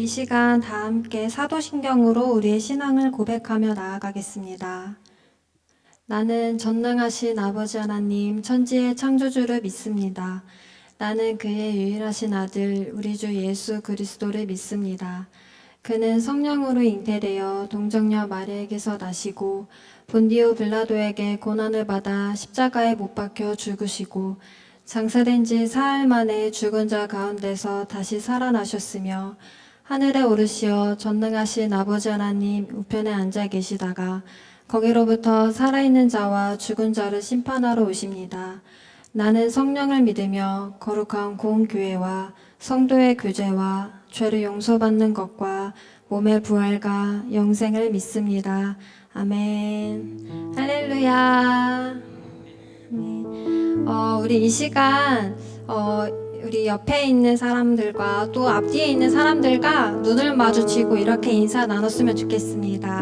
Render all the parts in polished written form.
이 시간 다 함께 사도신경으로 우리의 신앙을 고백하며 나아가겠습니다. 나는 전능하신 아버지 하나님, 천지의 창조주를 믿습니다. 나는 그의 유일하신 아들, 우리 주 예수 그리스도를 믿습니다. 그는 성령으로 잉태되어 동정녀 마리아에게서 나시고 본디오 빌라도에게 고난을 받아 십자가에 못 박혀 죽으시고 장사된 지 사흘 만에 죽은 자 가운데서 다시 살아나셨으며 하늘에 오르시어 전능하신 아버지 하나님 우편에 앉아 계시다가 거기로부터 살아있는 자와 죽은 자를 심판하러 오십니다. 나는 성령을 믿으며 거룩한 공교회와 성도의 교제와 죄를 용서받는 것과 몸의 부활과 영생을 믿습니다. 아멘. 할렐루야. 우리 이 시간 우리 옆에 있는 사람들과 또 앞뒤에 있는 사람들과 눈을 마주치고 이렇게 인사 나눴으면 좋겠습니다.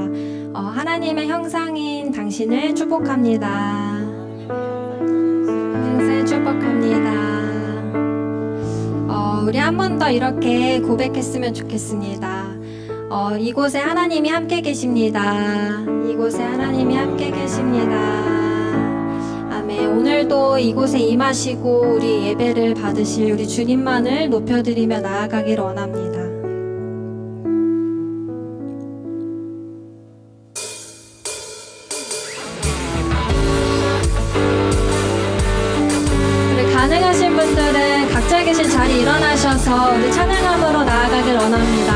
하나님의 형상인 당신을 축복합니다. 형상을 축복합니다. 우리 한 번 더 이렇게 고백했으면 좋겠습니다. 이곳에 하나님이 함께 계십니다. 이곳에 하나님이 함께 계십니다. 아멘. 오늘도 이곳에 임하시고 우리 예배를 받으실 우리 주님만을 높여드리며 나아가기를 원합니다. 우리 가능하신 분들은 각자 계신 자리 일어나셔서 우리 찬양함으로 나아가길 원합니다.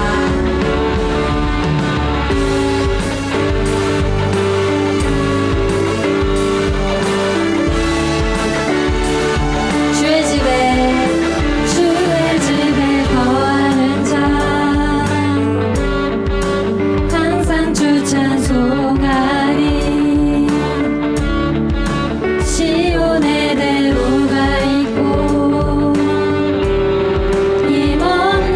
시온의 대로가 있고 이 먼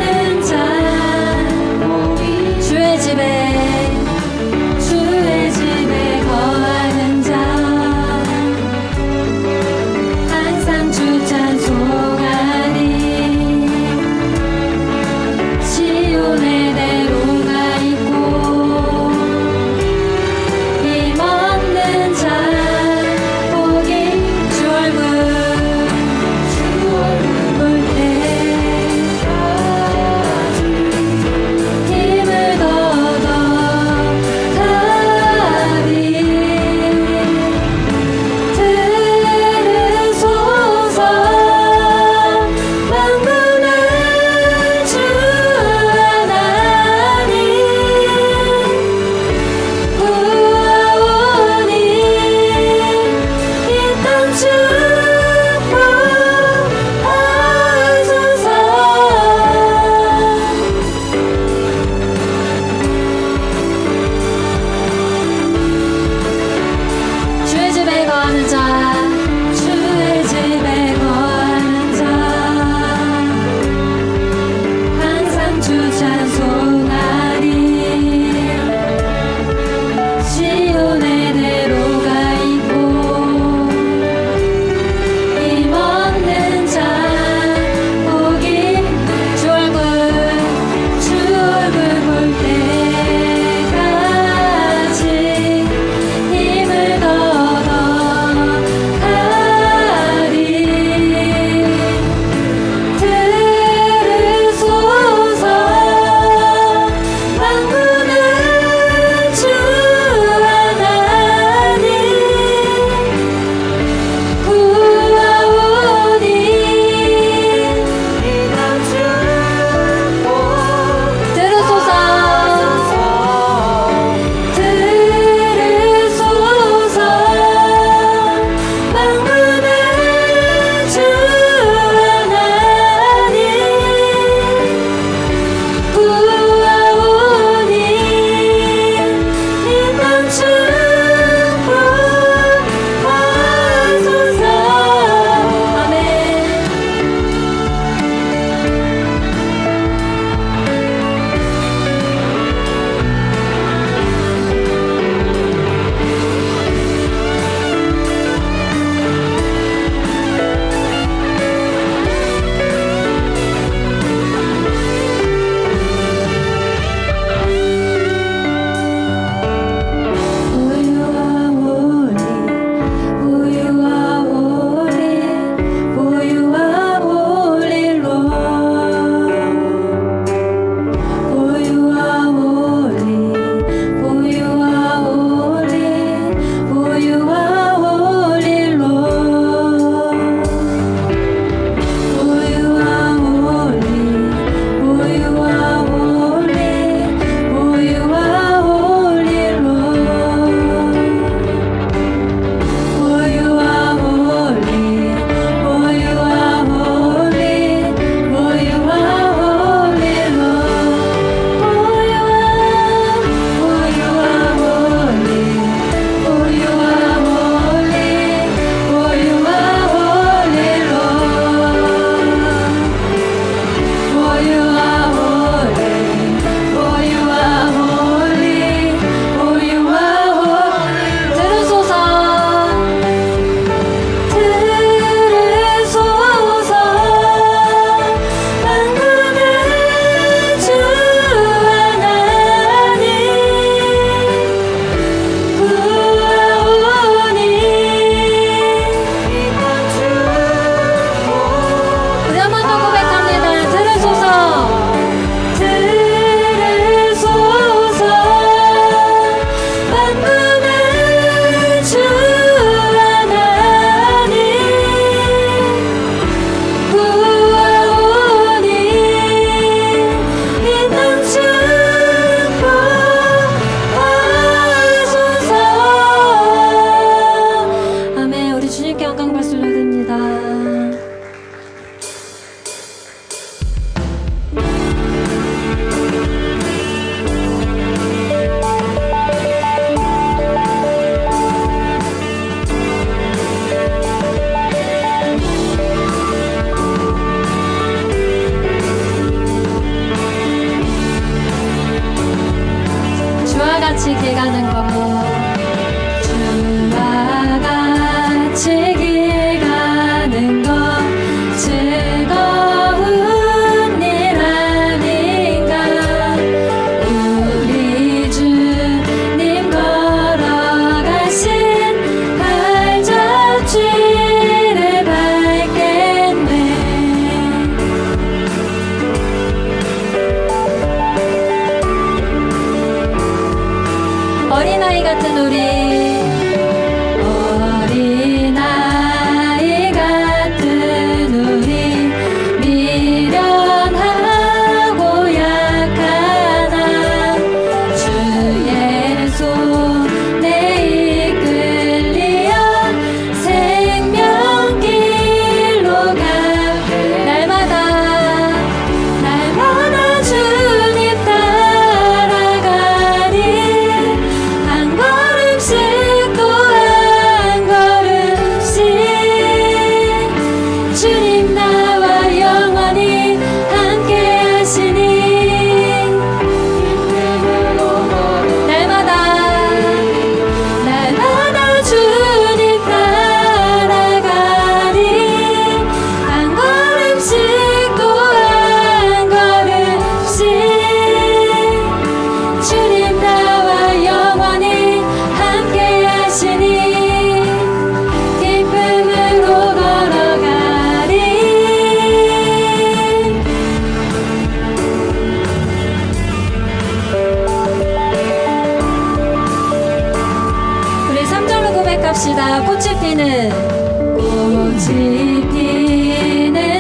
고백합시다. 꽃이 피는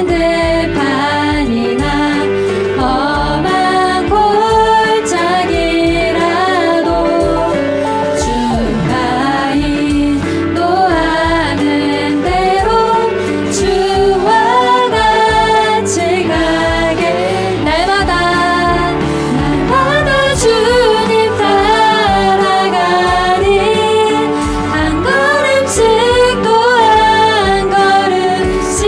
들판이나 험한 골짜기라도 주가 인도하는 대로 주와 같이 가게 날마다 주님 따라가리 한 걸음씩 또 한 걸음씩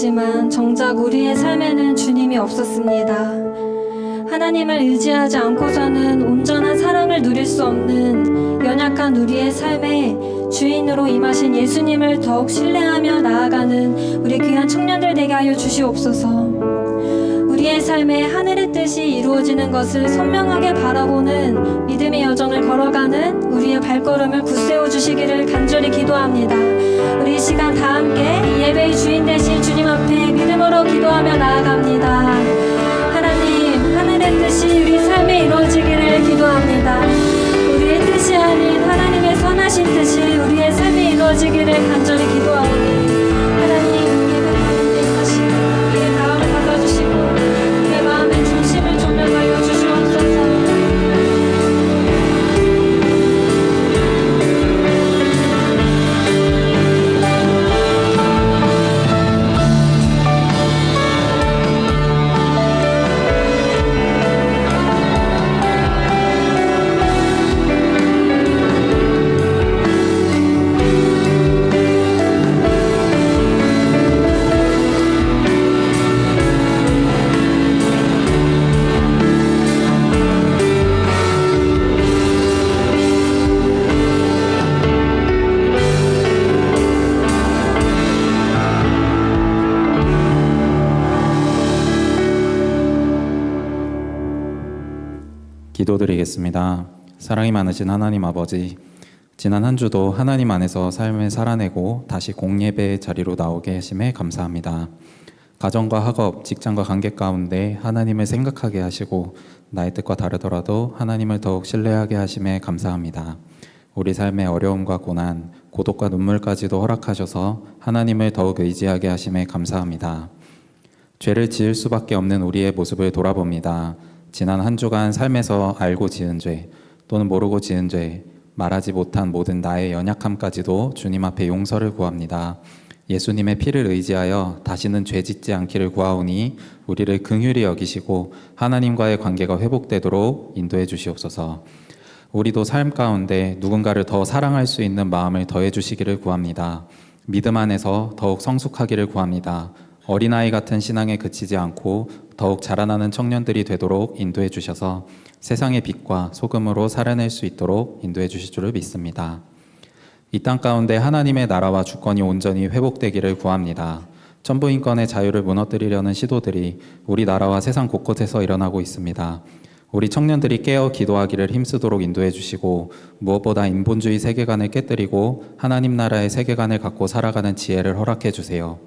있었지만 정작 우리의 삶에는 주님이 없었습니다. 하나님을 의지하지 않고서는 온전한 사랑을 누릴 수 없는 연약한 우리의 삶에 주인으로 임하신 예수님을 더욱 신뢰하며 나아가는 우리 귀한 청년들 되게 하여 주시옵소서. 우리의 삶에 하늘의 뜻이 이루어지는 것을 선명하게 바라보는 믿음의 여정을 걸어가는 우리의 발걸음을 굳세워 주시기를 간절히 기도합니다. 우리 이 시간 다 함께 이 예배의 주인 되신 주님 앞에 믿음으로 기도하며 나아갑니다. 하나님, 하늘의 뜻이 우리 삶에 이루어지기를 기도합니다. 우리의 뜻이 아닌 하나님의 선하신 뜻이 우리의 삶에 이루어지기를 간절히 기도하오니 하나님, 예배 가운데 임하시고 우리의 다음을 받아주시고 우리의 마음의 중심을 조명하여 주시옵소서. 기도드리겠습니다. 사랑이 많으신 하나님 아버지, 지난 한 주도 하나님 안에서 삶을 살아내고 다시 공예배의 자리로 나오게 하심에 감사합니다. 가정과 학업, 직장과 관계 가운데 하나님을 생각하게 하시고 나의 뜻과 다르더라도 하나님을 더욱 신뢰하게 하심에 감사합니다. 우리 삶의 어려움과 고난, 고독과 눈물까지도 허락하셔서 하나님을 더욱 의지하게 하심에 감사합니다. 죄를 지을 수밖에 없는 우리의 모습을 돌아봅니다. 지난 한 주간 삶에서 알고 지은 죄 또는 모르고 지은 죄, 말하지 못한 모든 나의 연약함까지도 주님 앞에 용서를 구합니다. 예수님의 피를 의지하여 다시는 죄 짓지 않기를 구하오니 우리를 긍휼히 여기시고 하나님과의 관계가 회복되도록 인도해 주시옵소서. 우리도 삶 가운데 누군가를 더 사랑할 수 있는 마음을 더해 주시기를 구합니다. 믿음 안에서 더욱 성숙하기를 구합니다. 어린아이 같은 신앙에 그치지 않고 더욱 자라나는 청년들이 되도록 인도해 주셔서 세상의 빛과 소금으로 살아낼 수 있도록 인도해 주실 줄을 믿습니다. 이 땅 가운데 하나님의 나라와 주권이 온전히 회복되기를 구합니다. 천부인권의 자유를 무너뜨리려는 시도들이 우리나라와 세상 곳곳에서 일어나고 있습니다. 우리 청년들이 깨어 기도하기를 힘쓰도록 인도해 주시고 무엇보다 인본주의 세계관을 깨뜨리고 하나님 나라의 세계관을 갖고 살아가는 지혜를 허락해 주세요.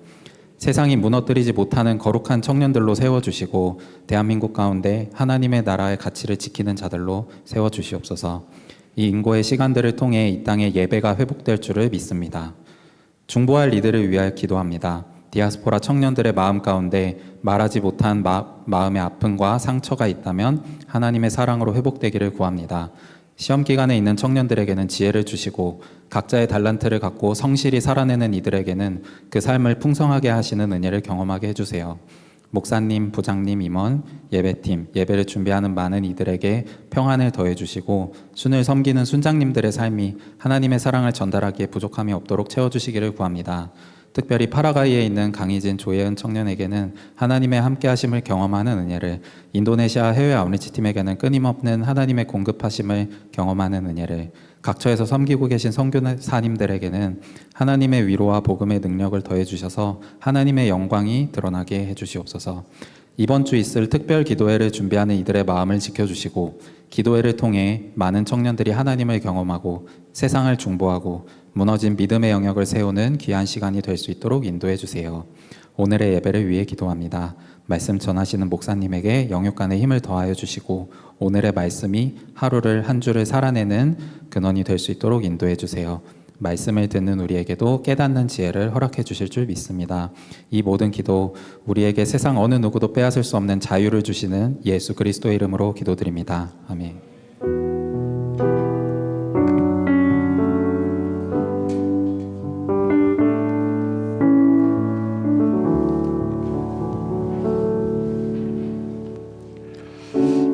세상이 무너뜨리지 못하는 거룩한 청년들로 세워주시고 대한민국 가운데 하나님의 나라의 가치를 지키는 자들로 세워주시옵소서. 이 인고의 시간들을 통해 이 땅의 예배가 회복될 줄을 믿습니다. 중보할 이들을 위하여 기도합니다. 디아스포라 청년들의 마음 가운데 말하지 못한 마음의 아픔과 상처가 있다면 하나님의 사랑으로 회복되기를 구합니다. 시험 기간에 있는 청년들에게는 지혜를 주시고 각자의 달란트를 갖고 성실히 살아내는 이들에게는 그 삶을 풍성하게 하시는 은혜를 경험하게 해주세요. 목사님, 부장님, 임원, 예배팀, 예배를 준비하는 많은 이들에게 평안을 더해주시고 순을 섬기는 순장님들의 삶이 하나님의 사랑을 전달하기에 부족함이 없도록 채워주시기를 구합니다. 특별히 파라과이에 있는 강희진, 조예은 청년에게는 하나님의 함께하심을 경험하는 은혜를, 인도네시아 해외 아웃리치 팀에게는 끊임없는 하나님의 공급하심을 경험하는 은혜를, 각처에서 섬기고 계신 선교사님들에게는 하나님의 위로와 복음의 능력을 더해주셔서 하나님의 영광이 드러나게 해주시옵소서. 이번 주 있을 특별 기도회를 준비하는 이들의 마음을 지켜주시고 기도회를 통해 많은 청년들이 하나님을 경험하고 세상을 중보하고 무너진 믿음의 영역을 세우는 귀한 시간이 될 수 있도록 인도해 주세요. 오늘의 예배를 위해 기도합니다. 말씀 전하시는 목사님에게 영육간의 힘을 더하여 주시고 오늘의 말씀이 하루를 한 주를 살아내는 근원이 될 수 있도록 인도해 주세요. 말씀을 듣는 우리에게도 깨닫는 지혜를 허락해 주실 줄 믿습니다. 이 모든 기도 우리에게 세상 어느 누구도 빼앗을 수 없는 자유를 주시는 예수 그리스도의 이름으로 기도드립니다. 아멘.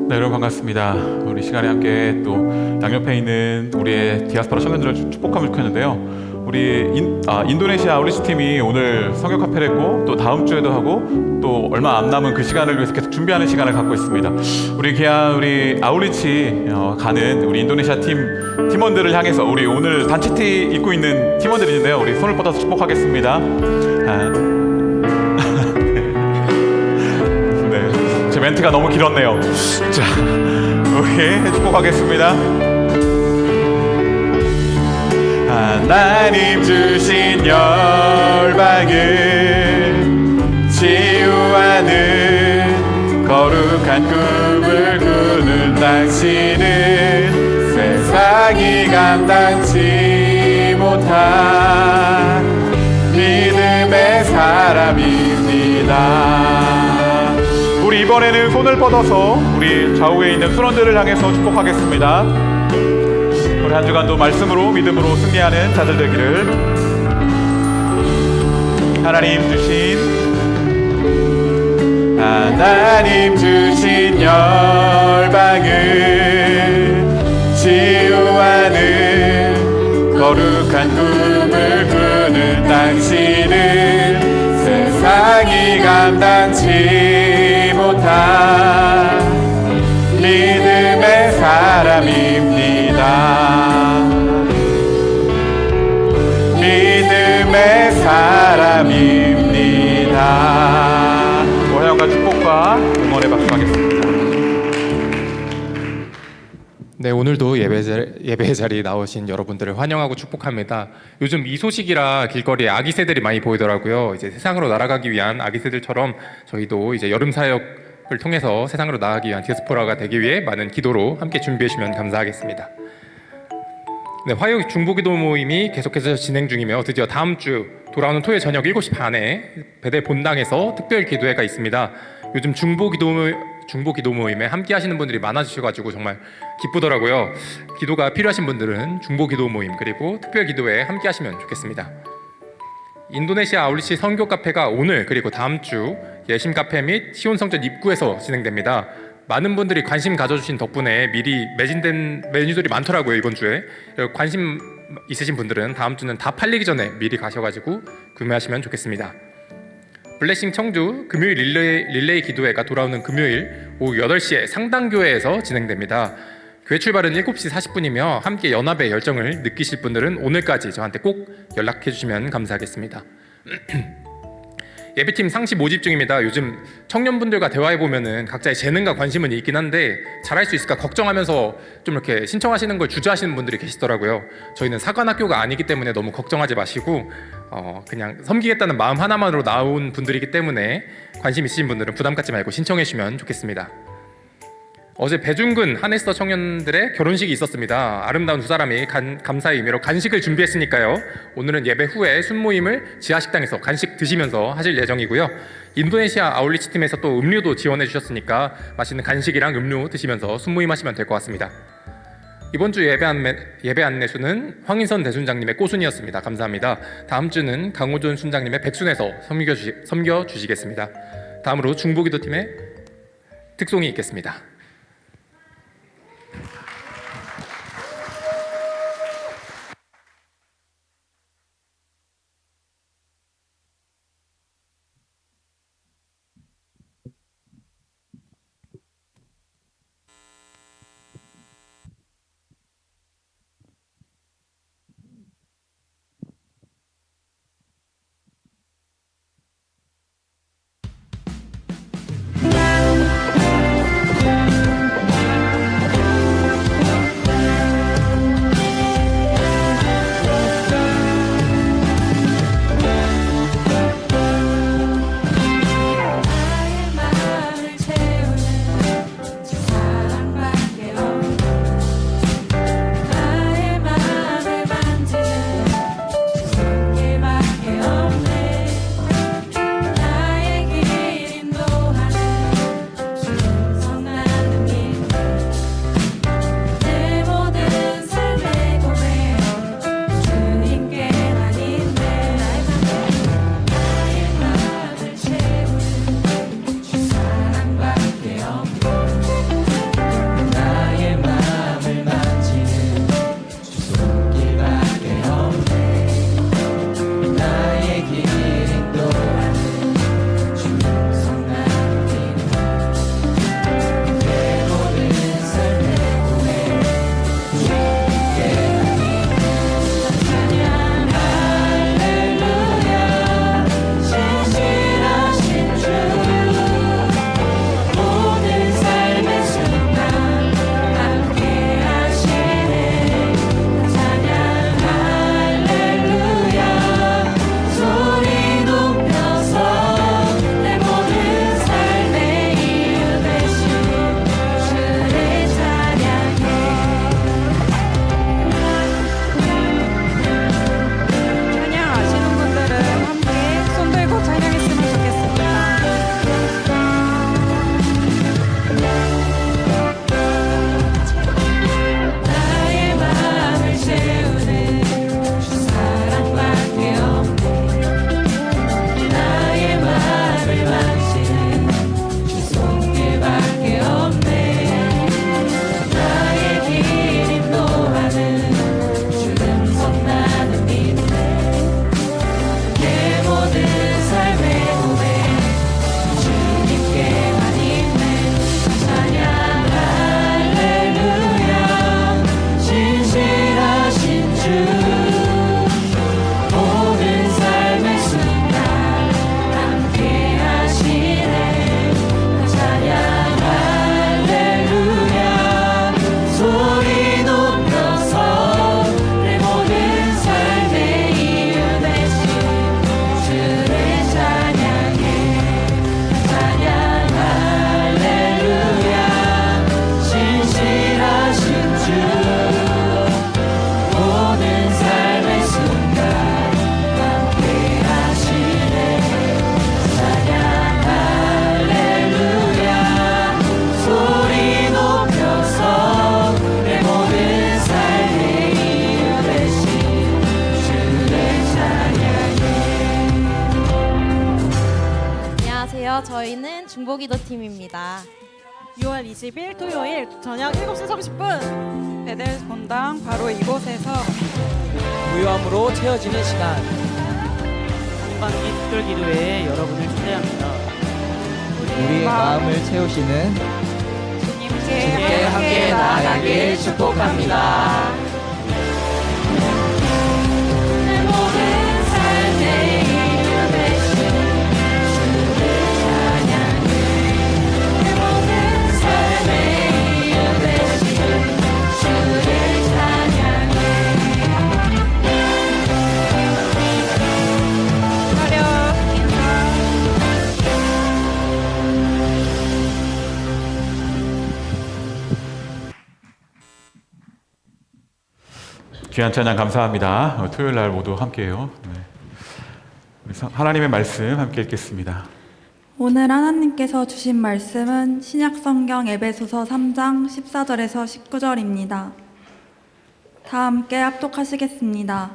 네, 여러분 반갑습니다. 우리 시간에 함께 또 양옆에 있는 우리의 디아스포라 청년들을 축복함을 축하했는데요. 인도네시아 아울리치 팀이 오늘 성교 카페를 했고 또 다음 주에도 하고 또 얼마 안 남은 그 시간을 위해서 계속 준비하는 시간을 갖고 있습니다. 우리 아울리치 가는 우리 인도네시아 팀원들을 향해서 우리 오늘 단체티 입고 있는 팀원들이 있는데요. 우리 손을 뻗어서 축복하겠습니다. 네, 제 멘트가 너무 길었네요. 자, 우리 축복하겠습니다. 하나님 주신 열방을 치유하는 거룩한 꿈을 꾸는 당신은 세상이 감당치 못한 믿음의 사람입니다. 우리 이번에는 손을 뻗어서 우리 좌우에 있는 순원들을 향해서 축복하겠습니다. 우리 한 주간도 말씀으로 믿음으로 승리하는 자들 되기를. 하나님 주신 열방을 치유하는 거룩한 꿈을 꾸는 당신은 세상이 감당치 못한 믿음의 사람입니다. 믿음의 사람입니다. 오해영과 축복과 응원의 박수 하겠습니다. 네, 오늘도 예배 자리에 나오신 여러분들을 환영하고 축복합니다. 요즘 이 소식이라 길거리에 아기 새들이 많이 보이더라고요. 이제 세상으로 날아가기 위한 아기 새들처럼 저희도 이제 여름 사역을 통해서 세상으로 나가기 위한 디아스포라가 되기 위해 많은 기도로 함께 준비해 주시면 감사하겠습니다. 네, 화요 중보기도 모임이 계속해서 진행 중이며 드디어 다음 주 돌아오는 토요일 저녁 7시 반에 베델 본당에서 특별 기도회가 있습니다. 요즘 중보기도 모임에 함께 하시는 분들이 많아지셔가지고 정말 기쁘더라고요. 기도가 필요하신 분들은 중보기도 모임 그리고 특별 기도회에 함께 하시면 좋겠습니다. 인도네시아 아울리치 선교 카페가 오늘 그리고 다음 주 예심 카페 및 시온 성전 입구에서 진행됩니다. 많은 분들이 관심 가져주신 덕분에 미리 매진된 메뉴들이 많더라고요. 이번 주에 관심 있으신 분들은 다음 주는 다 팔리기 전에 미리 가셔가지고 구매하시면 좋겠습니다. 블레싱 청주 금요일 릴레이 기도회가 돌아오는 금요일 오후 8시에 상당교회에서 진행됩니다. 교회 출발은 7시 40분이며 함께 연합의 열정을 느끼실 분들은 오늘까지 저한테 꼭 연락해 주시면 감사하겠습니다. 예배팀 상시 모집 중입니다. 요즘 청년분들과 대화해 보면은 각자의 재능과 관심은 있긴 한데 잘할 수 있을까 걱정하면서 좀 이렇게 신청하시는 걸 주저하시는 분들이 계시더라고요. 저희는 사관학교가 아니기 때문에 너무 걱정하지 마시고 그냥 섬기겠다는 마음 하나만으로 나온 분들이기 때문에 관심 있으신 분들은 부담 갖지 말고 신청해 주시면 좋겠습니다. 어제 배중근 하네스터 청년들의 결혼식이 있었습니다. 아름다운 두 사람이 감사의 의미로 간식을 준비했으니까요. 오늘은 예배 후에 순모임을 지하식당에서 간식 드시면서 하실 예정이고요. 인도네시아 아울리치 팀에서 또 음료도 지원해 주셨으니까 맛있는 간식이랑 음료 드시면서 순모임 하시면 될 것 같습니다. 이번 주 예배 안내수는 황인선 대순장님의 꼬순이었습니다. 감사합니다. 다음 주는 강호준 순장님의 백순에서 섬겨 주시겠습니다. 다음으로 중보기도팀의 특송이 있겠습니다. 제보기도 팀입니다. 6월 20일 토요일 저녁 7시 30분 베델 본당 바로 이곳에서 무효함으로 채워지는 시간. 한반기 특별 기도회에 여러분을 초대합니다. 우리의 마음을 채우시는 주님께 함께 나아가길 축복합니다. 귀한 찬양 감사합니다. 토요일 날 모두 함께해요. 네. 우리 하나님의 말씀 함께 읽겠습니다. 오늘 하나님께서 주신 말씀은 신약성경 에베소서 3장 14절에서 19절입니다. 다 함께 합독하시겠습니다.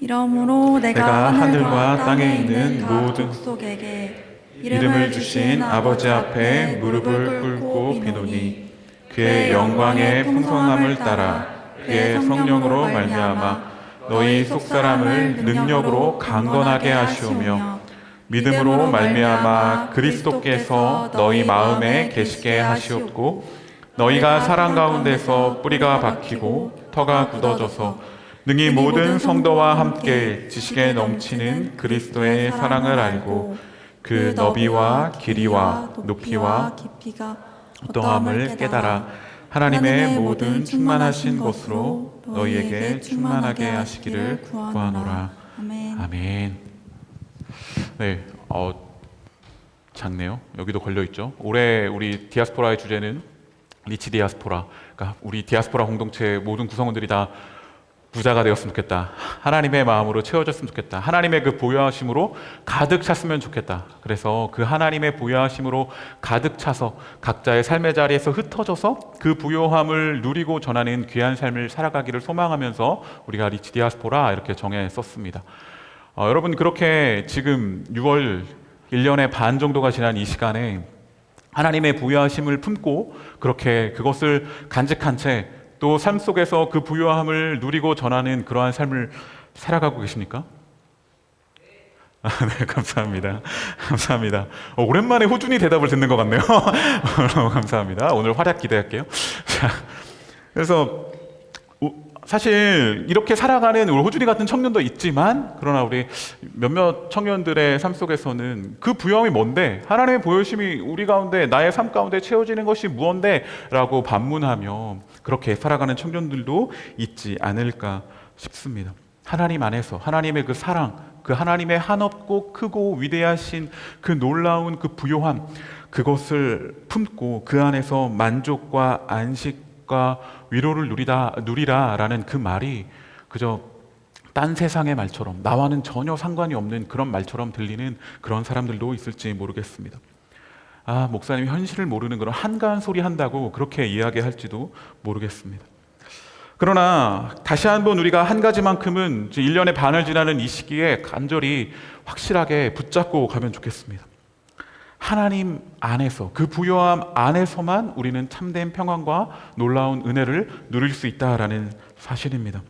이러므로 내가 하늘과 땅에 있는 각 족속에게 이름을 주신 아버지 앞에 무릎을 꿇고 비노니 그의 영광의 풍성함을 따라 그의 성령으로 말미암아 너희 속사람을 능력으로 강건하게 하시오며 믿음으로 말미암아 그리스도께서 너희 마음에 계시게 하시옵고 너희가 사랑 가운데서 뿌리가 박히고 터가 굳어져서 능히 모든 성도와 함께 지식에 넘치는 그리스도의 사랑을 알고 그 너비와 길이와 높이와 깊이가 어떠함을 깨달아 하나님의 모든 충만하신 것으로 너희에게 충만하게 하시기를 구하노라. 아멘. 네, 작네요. 여기도 걸려 있죠. 올해 우리 디아스포라의 주제는 리치 디아스포라. 그러니까 우리 디아스포라 공동체 모든 구성원들이 다 부자가 되었으면 좋겠다. 하나님의 마음으로 채워졌으면 좋겠다. 하나님의 그 보여하심으로 가득 찼으면 좋겠다. 그래서 그 하나님의 보여하심으로 가득 차서 각자의 삶의 자리에서 흩어져서 그 부요함을 누리고 전하는 귀한 삶을 살아가기를 소망하면서 우리가 리치 디아스포라 이렇게 정해 썼습니다. 여러분 그렇게 지금 6월 1년의 반 정도가 지난 이 시간에 하나님의 부요하심을 품고 그렇게 그것을 간직한 채 또 삶 속에서 그 부요함을 누리고 전하는 그러한 삶을 살아가고 계십니까? 네, 감사합니다. 감사합니다. 오랜만에 호준이 대답을 듣는 것 같네요. 너무 감사합니다. 오늘 활약 기대할게요. 자, 그래서 사실 이렇게 살아가는 우리 호준이 같은 청년도 있지만 그러나 우리 몇몇 청년들의 삶 속에서는 그 부요함이 뭔데? 하나님의 보여심이 우리 가운데 나의 삶 가운데 채워지는 것이 무언데? 라고 반문하며 그렇게 살아가는 청년들도 있지 않을까 싶습니다. 하나님 안에서 하나님의 그 사랑, 그 하나님의 한없고 크고 위대하신 그 놀라운 그 부요함, 그것을 품고 그 안에서 만족과 안식과 위로를 누리라라는 그 말이 그저 딴 세상의 말처럼 나와는 전혀 상관이 없는 그런 말처럼 들리는 그런 사람들도 있을지 모르겠습니다. 목사님이 현실을 모르는 그런 한가한 소리 한다고 그렇게 이야기할지도 모르겠습니다. 그러나 다시 한번 우리가 한 가지만큼은 1년의 반을 지나는 이 시기에 간절히 확실하게 붙잡고 가면 좋겠습니다. 하나님 안에서 그 부요함 안에서만 우리는 참된 평안과 놀라운 은혜를 누릴 수 있다라는 사실입니다.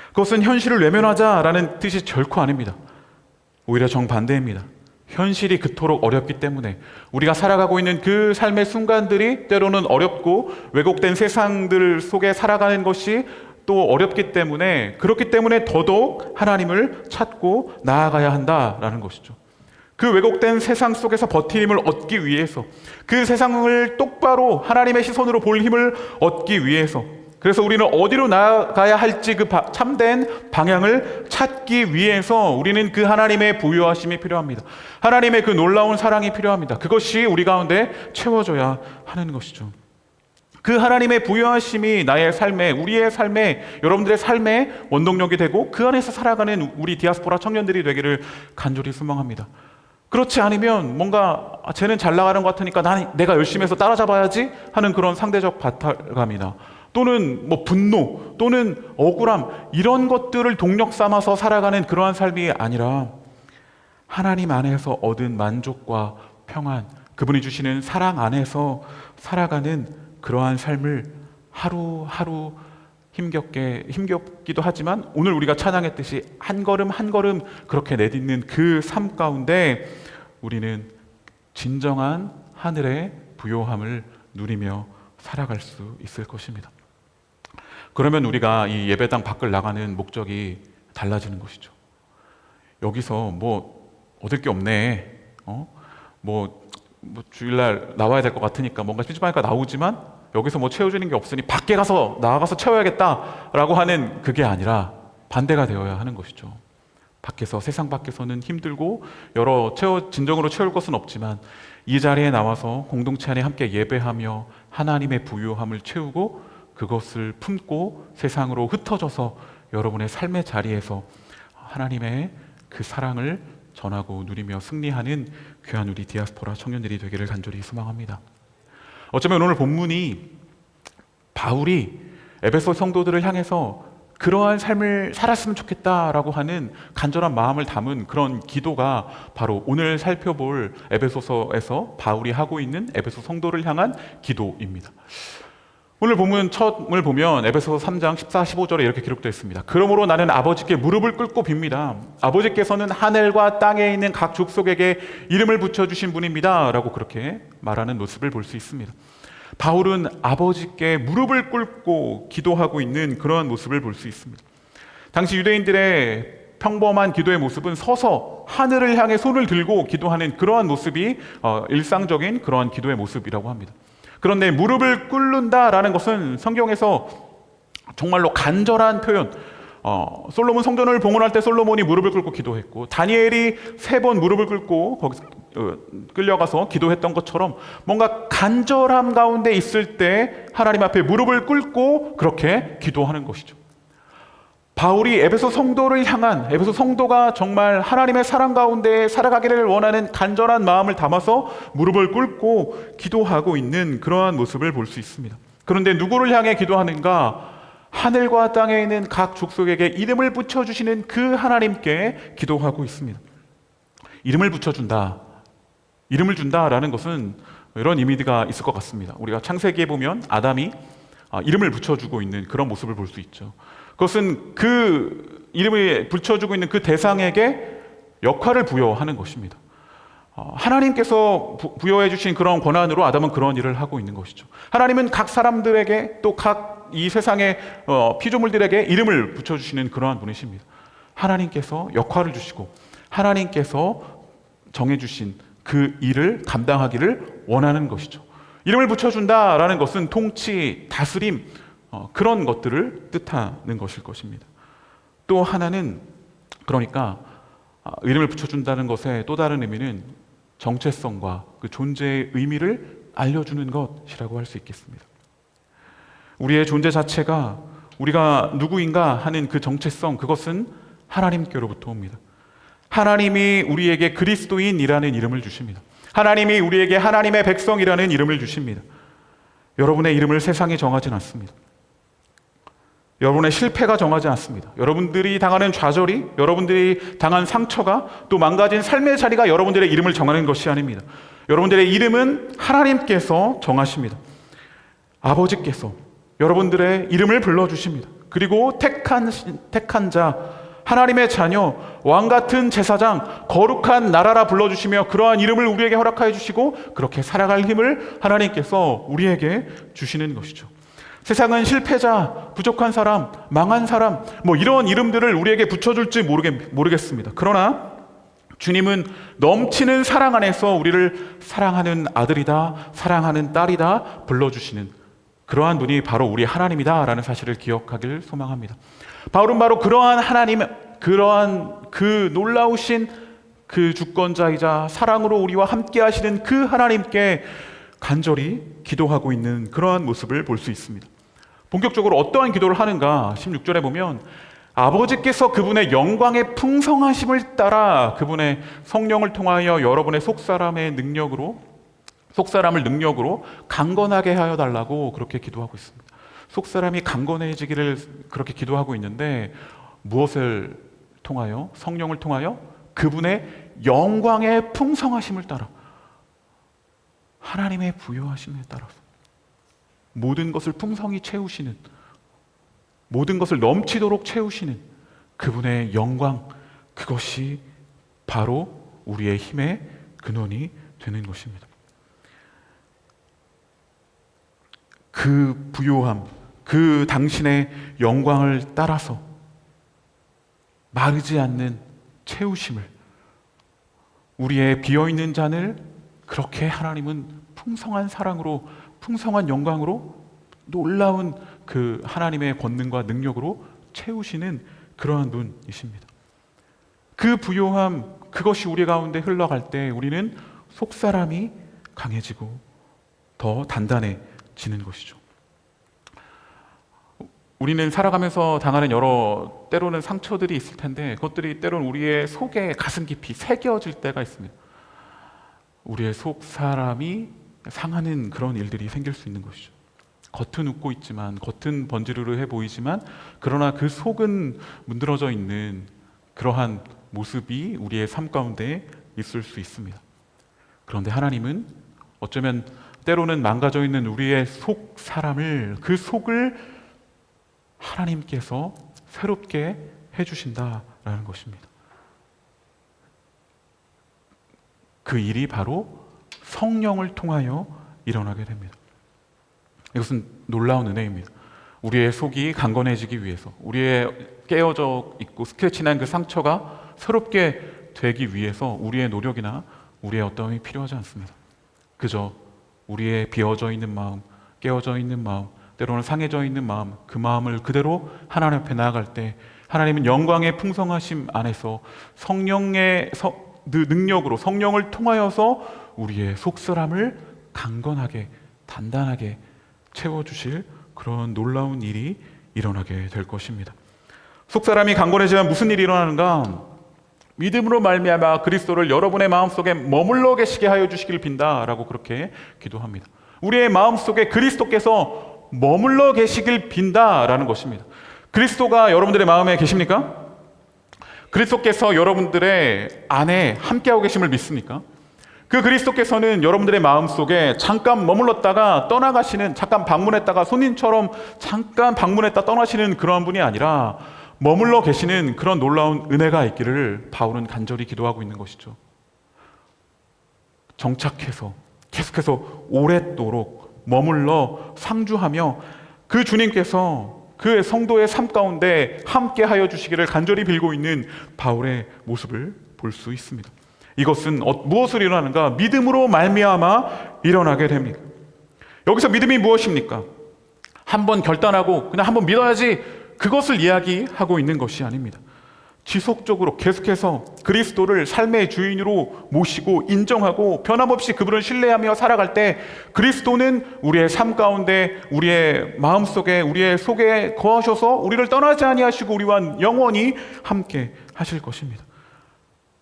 그것은 현실을 외면하자라는 뜻이 결코 아닙니다. 오히려 정반대입니다. 현실이 그토록 어렵기 때문에 우리가 살아가고 있는 그 삶의 순간들이 때로는 어렵고 왜곡된 세상들 속에 살아가는 것이 또 어렵기 때문에 그렇기 때문에 더더욱 하나님을 찾고 나아가야 한다라는 것이죠. 그 왜곡된 세상 속에서 버틸 힘을 얻기 위해서 그 세상을 똑바로 하나님의 시선으로 볼 힘을 얻기 위해서 그래서 우리는 어디로 나아가야 할지 그 참된 방향을 찾기 위해서 우리는 그 하나님의 부요하심이 필요합니다. 하나님의 그 놀라운 사랑이 필요합니다. 그것이 우리 가운데 채워져야 하는 것이죠. 그 하나님의 부요하심이 나의 삶에, 우리의 삶에, 여러분들의 삶에 원동력이 되고 그 안에서 살아가는 우리 디아스포라 청년들이 되기를 간절히 소망합니다. 그렇지 않으면 뭔가 쟤는 잘 나가는 것 같으니까 내가 열심히 해서 따라잡아야지 하는 그런 상대적 바탈감이나 또는 분노 또는 억울함 이런 것들을 동력 삼아서 살아가는 그러한 삶이 아니라 하나님 안에서 얻은 만족과 평안, 그분이 주시는 사랑 안에서 살아가는 그러한 삶을 하루하루 힘겹기도 하지만 오늘 우리가 찬양했듯이 한 걸음 한 걸음 그렇게 내딛는 그 삶 가운데 우리는 진정한 하늘의 부요함을 누리며 살아갈 수 있을 것입니다. 그러면 우리가 이 예배당 밖을 나가는 목적이 달라지는 것이죠. 여기서 뭐 얻을 게 없네. 뭐 주일날 나와야 될 것 같으니까 뭔가 심심하니까 나오지만 여기서 뭐 채워주는 게 없으니 밖에 가서 나가서 채워야겠다라고 하는 그게 아니라 반대가 되어야 하는 것이죠. 밖에서 세상 밖에서는 힘들고 진정으로 채울 것은 없지만 이 자리에 나와서 공동체 안에 함께 예배하며 하나님의 부요함을 채우고 그것을 품고 세상으로 흩어져서 여러분의 삶의 자리에서 하나님의 그 사랑을 전하고 누리며 승리하는 귀한 우리 디아스포라 청년들이 되기를 간절히 소망합니다. 어쩌면 오늘 본문이 바울이 에베소 성도들을 향해서 그러한 삶을 살았으면 좋겠다라고 하는 간절한 마음을 담은 그런 기도가 바로 오늘 살펴볼 에베소서에서 바울이 하고 있는 에베소 성도를 향한 기도입니다. 오늘 본문 첫을 보면 에베소서 3장 14, 15절에 이렇게 기록되어 있습니다. 그러므로 나는 아버지께 무릎을 꿇고 빕니다. 아버지께서는 하늘과 땅에 있는 각 족속에게 이름을 붙여주신 분입니다. 라고 그렇게 말하는 모습을 볼 수 있습니다. 바울은 아버지께 무릎을 꿇고 기도하고 있는 그러한 모습을 볼 수 있습니다. 당시 유대인들의 평범한 기도의 모습은 서서 하늘을 향해 손을 들고 기도하는 그러한 모습이 일상적인 그러한 기도의 모습이라고 합니다. 그런데 무릎을 꿇는다라는 것은 성경에서 정말로 간절한 표현, 솔로몬 성전을 봉헌할 때 솔로몬이 무릎을 꿇고 기도했고 다니엘이 3번 무릎을 꿇고 거기서 끌려가서 기도했던 것처럼 뭔가 간절함 가운데 있을 때 하나님 앞에 무릎을 꿇고 그렇게 기도하는 것이죠. 바울이 에베소 성도를 향한 에베소 성도가 정말 하나님의 사랑 가운데 살아가기를 원하는 간절한 마음을 담아서 무릎을 꿇고 기도하고 있는 그러한 모습을 볼 수 있습니다. 그런데 누구를 향해 기도하는가? 하늘과 땅에 있는 각 족속에게 이름을 붙여주시는 그 하나님께 기도하고 있습니다. 이름을 붙여준다. 이름을 준다라는 것은 이런 의미가 있을 것 같습니다. 우리가 창세기에 보면 아담이 이름을 붙여주고 있는 그런 모습을 볼 수 있죠. 그것은 그 이름을 붙여주고 있는 그 대상에게 역할을 부여하는 것입니다. 하나님께서 부여해 주신 그런 권한으로 아담은 그런 일을 하고 있는 것이죠. 하나님은 각 사람들에게 또 각 이 세상의 피조물들에게 이름을 붙여주시는 그러한 분이십니다. 하나님께서 역할을 주시고 하나님께서 정해주신 그 일을 감당하기를 원하는 것이죠. 이름을 붙여준다라는 것은 통치, 다스림, 그런 것들을 뜻하는 것일 것입니다. 또 하나는 그러니까 이름을 붙여준다는 것의 또 다른 의미는 정체성과 그 존재의 의미를 알려주는 것이라고 할 수 있겠습니다. 우리의 존재 자체가 우리가 누구인가 하는 그 정체성, 그것은 하나님께로부터 옵니다. 하나님이 우리에게 그리스도인이라는 이름을 주십니다. 하나님이 우리에게 하나님의 백성이라는 이름을 주십니다. 여러분의 이름을 세상이 정하진 않습니다. 여러분의 실패가 정하지 않습니다. 여러분들이 당하는 좌절이, 여러분들이 당한 상처가, 또 망가진 삶의 자리가 여러분들의 이름을 정하는 것이 아닙니다. 여러분들의 이름은 하나님께서 정하십니다. 아버지께서 여러분들의 이름을 불러주십니다. 그리고 택한 자, 하나님의 자녀, 왕같은 제사장, 거룩한 나라라 불러주시며 그러한 이름을 우리에게 허락하여 주시고 그렇게 살아갈 힘을 하나님께서 우리에게 주시는 것이죠. 세상은 실패자, 부족한 사람, 망한 사람, 이런 이름들을 우리에게 붙여줄지 모르겠습니다. 그러나 주님은 넘치는 사랑 안에서 우리를 사랑하는 아들이다, 사랑하는 딸이다 불러주시는 그러한 분이 바로 우리 하나님이다라는 사실을 기억하길 소망합니다. 바울은 바로 그러한 하나님, 그러한 그 놀라우신 그 주권자이자 사랑으로 우리와 함께 하시는 그 하나님께 간절히 기도하고 있는 그러한 모습을 볼 수 있습니다. 본격적으로 어떠한 기도를 하는가? 16절에 보면 아버지께서 그분의 영광의 풍성하심을 따라 그분의 성령을 통하여 여러분의 속사람을 능력으로 강건하게 하여 달라고 그렇게 기도하고 있습니다. 속사람이 강건해지기를 그렇게 기도하고 있는데 무엇을 통하여? 성령을 통하여 그분의 영광의 풍성하심을 따라, 하나님의 부요하심에 따라서 모든 것을 풍성히 채우시는, 모든 것을 넘치도록 채우시는 그분의 영광, 그것이 바로 우리의 힘의 근원이 되는 것입니다. 그 부요함, 그 당신의 영광을 따라서 마르지 않는 채우심을, 우리의 비어있는 잔을 그렇게 하나님은 풍성한 사랑으로, 풍성한 영광으로, 놀라운 그 하나님의 권능과 능력으로 채우시는 그러한 분이십니다. 그 부요함, 그것이 우리 가운데 흘러갈 때 우리는 속사람이 강해지고 더 단단해지는 것이죠. 우리는 살아가면서 당하는 여러 때로는 상처들이 있을 텐데 그것들이 때로는 우리의 속에 가슴 깊이 새겨질 때가 있습니다. 우리의 속 사람이 상하는 그런 일들이 생길 수 있는 것이죠. 겉은 웃고 있지만, 겉은 번지르르해 보이지만, 그러나 그 속은 문드러져 있는 그러한 모습이 우리의 삶 가운데 있을 수 있습니다. 그런데 하나님은 어쩌면 때로는 망가져 있는 우리의 속 사람을, 그 속을 하나님께서 새롭게 해주신다라는 것입니다. 그 일이 바로 성령을 통하여 일어나게 됩니다. 이것은 놀라운 은혜입니다. 우리의 속이 강건해지기 위해서, 우리의 깨어져 있고 스크래치 난 그 상처가 새롭게 되기 위해서 우리의 노력이나 우리의 어떠함이 필요하지 않습니다. 그저 우리의 비어져 있는 마음, 깨어져 있는 마음, 때로는 상해져 있는 마음, 그 마음을 그대로 하나님 앞에 나아갈 때 하나님은 영광의 풍성하심 안에서 성령의 능력으로, 성령을 통하여서 우리의 속사람을 강건하게, 단단하게 채워주실 그런 놀라운 일이 일어나게 될 것입니다. 속사람이 강건해지면 무슨 일이 일어나는가? 믿음으로 말미암아 그리스도를 여러분의 마음속에 머물러 계시게 하여 주시길 빈다라고 그렇게 기도합니다. 우리의 마음속에 그리스도께서 머물러 계시길 빈다라는 것입니다. 그리스도가 여러분들의 마음에 계십니까? 그리스도께서 여러분들의 안에 함께하고 계심을 믿습니까? 그 그리스도께서는 여러분들의 마음속에 잠깐 머물렀다가 떠나가시는, 잠깐 방문했다가 손님처럼 잠깐 방문했다 떠나시는 그런 분이 아니라 머물러 계시는 그런 놀라운 은혜가 있기를 바울은 간절히 기도하고 있는 것이죠. 정착해서 계속해서 오랫도록 머물러 상주하며 그 주님께서 그 성도의 삶 가운데 함께 하여 주시기를 간절히 빌고 있는 바울의 모습을 볼 수 있습니다. 이것은 무엇을 일어나는가? 믿음으로 말미암아 일어나게 됩니다. 여기서 믿음이 무엇입니까? 한번 결단하고 그냥 한번 믿어야지, 그것을 이야기하고 있는 것이 아닙니다. 지속적으로 계속해서 그리스도를 삶의 주인으로 모시고 인정하고 변함없이 그분을 신뢰하며 살아갈 때 그리스도는 우리의 삶 가운데, 우리의 마음속에, 우리의 속에 거하셔서 우리를 떠나지 아니하시고 우리와 영원히 함께 하실 것입니다.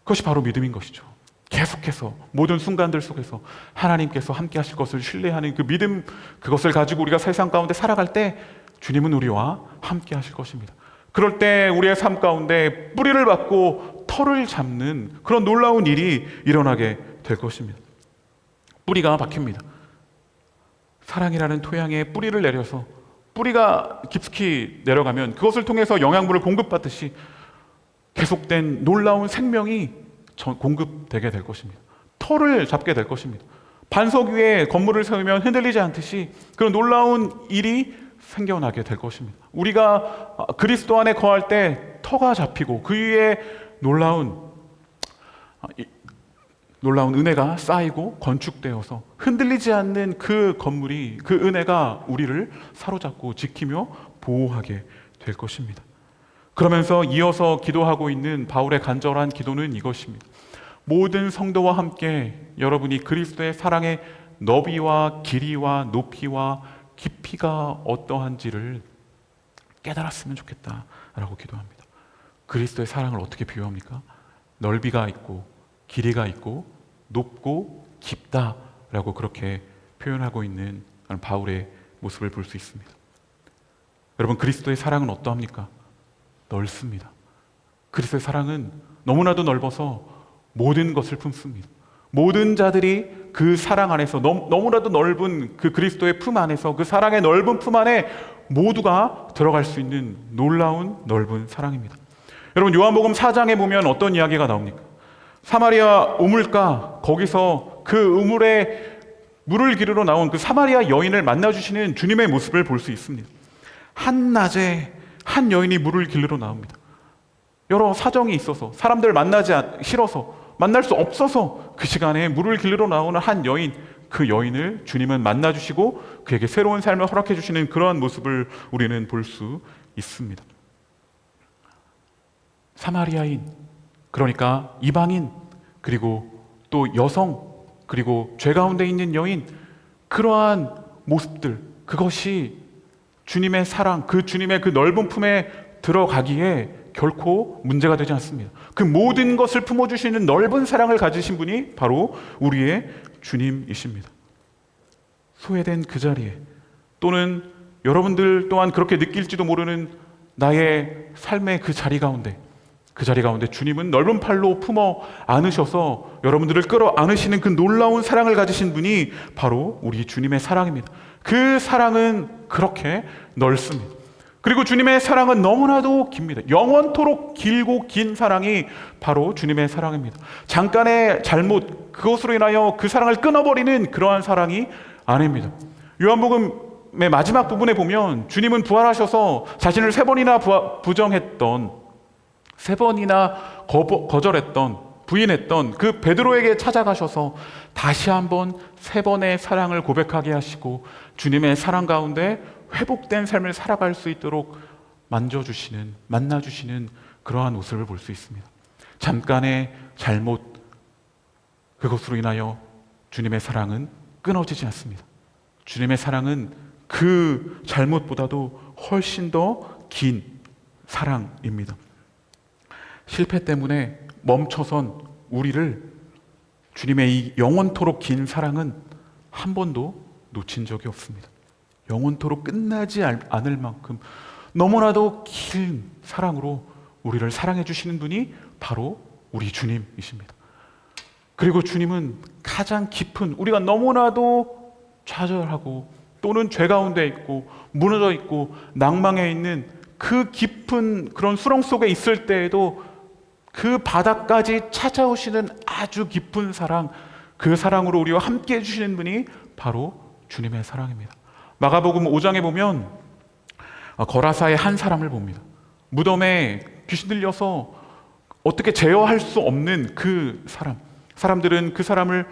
그것이 바로 믿음인 것이죠. 계속해서 모든 순간들 속에서 하나님께서 함께 하실 것을 신뢰하는 그 믿음, 그것을 가지고 우리가 세상 가운데 살아갈 때 주님은 우리와 함께 하실 것입니다. 그럴 때 우리의 삶 가운데 뿌리를 받고 털을 잡는 그런 놀라운 일이 일어나게 될 것입니다. 뿌리가 박힙니다. 사랑이라는 토양에 뿌리를 내려서 뿌리가 깊숙이 내려가면 그것을 통해서 영양분을 공급받듯이 계속된 놀라운 생명이 공급되게 될 것입니다. 털을 잡게 될 것입니다. 반석 위에 건물을 세우면 흔들리지 않듯이 그런 놀라운 일이 생겨나게 될 것입니다. 우리가 그리스도 안에 거할 때 터가 잡히고 그 위에 놀라운 은혜가 쌓이고 건축되어서 흔들리지 않는 그 건물이, 그 은혜가 우리를 사로잡고 지키며 보호하게 될 것입니다. 그러면서 이어서 기도하고 있는 바울의 간절한 기도는 이것입니다. 모든 성도와 함께 여러분이 그리스도의 사랑의 너비와 길이와 높이와 깊이가 어떠한지를 깨달았으면 좋겠다라고 기도합니다. 그리스도의 사랑을 어떻게 비유합니까? 넓이가 있고 길이가 있고 높고 깊다라고 그렇게 표현하고 있는 바울의 모습을 볼 수 있습니다. 여러분, 그리스도의 사랑은 어떠합니까? 넓습니다. 그리스도의 사랑은 너무나도 넓어서 모든 것을 품습니다. 모든 자들이 그 사랑 안에서 너무나도 넓은 그 그리스도의 품 안에서 그 사랑의 넓은 품 안에 모두가 들어갈 수 있는 놀라운 넓은 사랑입니다. 여러분 요한복음 4장에 보면 어떤 이야기가 나옵니까? 사마리아 우물가 거기서 그 우물에 물을 기르러 나온 그 사마리아 여인을 만나주시는 주님의 모습을 볼 수 있습니다. 한낮에 한 여인이 물을 기르러 나옵니다. 여러 사정이 있어서 사람들 만나지 싫어서 만날 수 없어서 그 시간에 물을 기르러 나오는 한 여인, 그 여인을 주님은 만나주시고 그에게 새로운 삶을 허락해 주시는 그러한 모습을 우리는 볼 수 있습니다. 사마리아인, 그러니까 이방인, 그리고 또 여성, 그리고 죄 가운데 있는 여인, 그러한 모습들, 그것이 주님의 사랑, 그 주님의 그 넓은 품에 들어가기에 결코 문제가 되지 않습니다. 그 모든 것을 품어주시는 넓은 사랑을 가지신 분이 바로 우리의 주님이십니다. 소외된 그 자리에, 또는 여러분들 또한 그렇게 느낄지도 모르는 나의 삶의 그 자리 가운데 주님은 넓은 팔로 품어 안으셔서 여러분들을 끌어 안으시는 그 놀라운 사랑을 가지신 분이 바로 우리 주님의 사랑입니다. 그 사랑은 그렇게 넓습니다. 그리고 주님의 사랑은 너무나도 깁니다. 영원토록 길고 긴 사랑이 바로 주님의 사랑입니다. 잠깐의 잘못, 그것으로 인하여 그 사랑을 끊어버리는 그러한 사랑이 아닙니다. 요한복음의 마지막 부분에 보면 주님은 부활하셔서 자신을 3번이나 부정했던, 3번이나 거절했던, 부인했던 그 베드로에게 찾아가셔서 다시 한번 3번의 사랑을 고백하게 하시고 주님의 사랑 가운데 회복된 삶을 살아갈 수 있도록 만나주시는 그러한 모습을 볼 수 있습니다. 잠깐의 잘못, 그것으로 인하여 주님의 사랑은 끊어지지 않습니다. 주님의 사랑은 그 잘못보다도 훨씬 더 긴 사랑입니다. 실패 때문에 멈춰선 우리를 주님의 이 영원토록 긴 사랑은 한 번도 놓친 적이 없습니다. 영원토록 끝나지 않을 만큼 너무나도 긴 사랑으로 우리를 사랑해 주시는 분이 바로 우리 주님이십니다. 그리고 주님은 가장 깊은, 우리가 너무나도 좌절하고 또는 죄 가운데 있고 무너져 있고 낭망해 있는 그 깊은 그런 수렁 속에 있을 때에도 그 바닥까지 찾아오시는 아주 깊은 사랑, 그 사랑으로 우리와 함께 해주시는 분이 바로 주님의 사랑입니다. 마가복음 5장에 보면 거라사의 한 사람을 봅니다. 무덤에 귀신 들려서 어떻게 제어할 수 없는 그 사람, 사람들은 그 사람을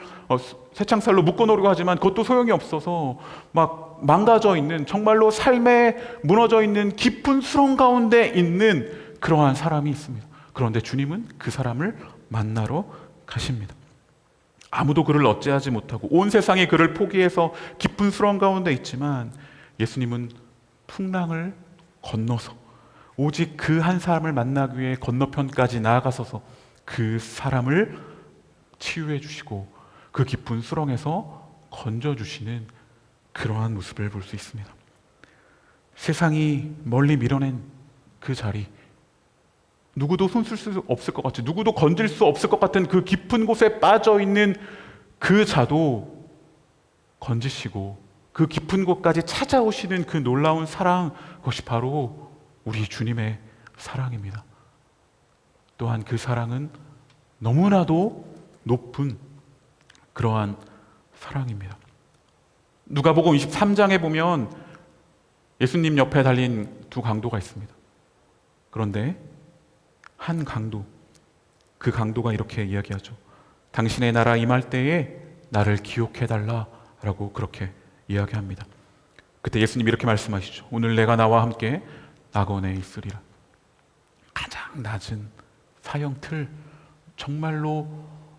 쇠창살로 묶어놓으려고 하지만 그것도 소용이 없어서 막 망가져 있는, 정말로 삶에 무너져 있는 깊은 수렁 가운데 있는 그러한 사람이 있습니다. 그런데 주님은 그 사람을 만나러 가십니다. 아무도 그를 어찌하지 못하고 온 세상이 그를 포기해서 깊은 수렁 가운데 있지만 예수님은 풍랑을 건너서 오직 그 한 사람을 만나기 위해 건너편까지 나아가셔서 그 사람을 치유해 주시고 그 깊은 수렁에서 건져주시는 그러한 모습을 볼 수 있습니다. 세상이 멀리 밀어낸 그 자리, 누구도 손쓸 수 없을 것 같이, 누구도 건질 수 없을 것 같은 그 깊은 곳에 빠져있는 그 자도 건지시고 그 깊은 곳까지 찾아오시는 그 놀라운 사랑, 그것이 바로 우리 주님의 사랑입니다. 또한 그 사랑은 너무나도 높은 그러한 사랑입니다. 누가복음 23장에 보면 예수님 옆에 달린 2 강도가 있습니다. 그런데 한 강도, 그 강도가 이렇게 이야기하죠. 당신의 나라 임할 때에 나를 기억해달라 라고 그렇게 이야기합니다. 그때 예수님 이렇게 말씀하시죠. 오늘 내가 나와 함께 낙원에 있으리라. 가장 낮은 사형틀, 정말로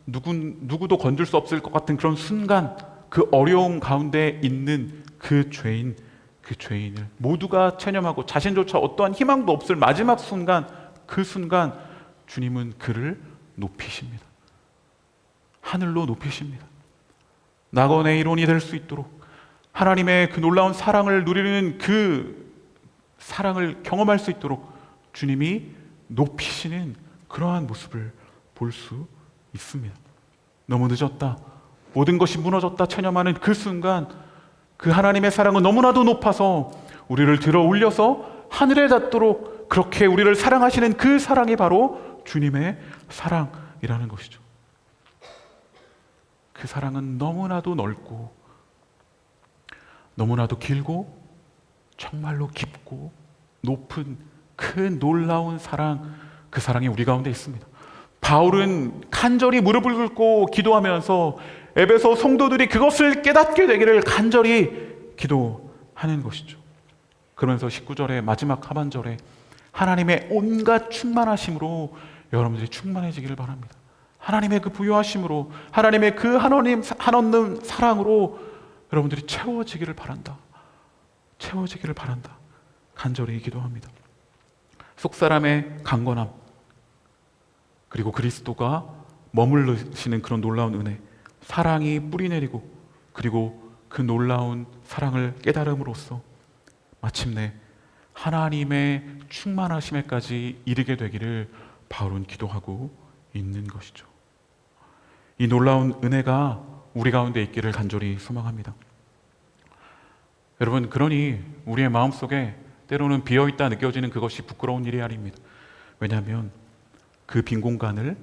누구도 건질 수 없을 것 같은 그런 순간, 그 어려움 가운데 있는 그 죄인을 모두가 체념하고 자신조차 어떠한 희망도 없을 마지막 순간, 그 순간 주님은 그를 높이십니다. 하늘로 높이십니다. 낙원의 일원이 될 수 있도록, 하나님의 그 놀라운 사랑을 누리는 그 사랑을 경험할 수 있도록 주님이 높이시는 그러한 모습을 볼 수 있습니다. 너무 늦었다, 모든 것이 무너졌다 체념하는 그 순간 그 하나님의 사랑은 너무나도 높아서 우리를 들어 올려서 하늘에 닿도록 그렇게 우리를 사랑하시는 그 사랑이 바로 주님의 사랑이라는 것이죠. 그 사랑은 너무나도 넓고 너무나도 길고 정말로 깊고 높은 그 놀라운 사랑, 그 사랑이 우리 가운데 있습니다. 바울은 간절히 무릎을 꿇고 기도하면서 에베소 성도들이 그것을 깨닫게 되기를 간절히 기도하는 것이죠. 그러면서 19절의 마지막 하반절에 하나님의 온갖 충만하심으로 여러분들이 충만해지기를 바랍니다. 하나님의 그 부요하심으로, 하나님의 그 한없는 사랑으로 여러분들이 채워지기를 바란다. 채워지기를 바란다. 간절히 기도합니다. 속사람의 강건함, 그리고 그리스도가 머물르시는 그런 놀라운 은혜, 사랑이 뿌리내리고 그리고 그 놀라운 사랑을 깨달음으로써 마침내 하나님의 충만하심에까지 이르게 되기를 바울은 기도하고 있는 것이죠. 이 놀라운 은혜가 우리 가운데 있기를 간절히 소망합니다. 여러분, 그러니 우리의 마음속에 때로는 비어있다 느껴지는 그것이 부끄러운 일이 아닙니다. 왜냐하면 그 빈 공간을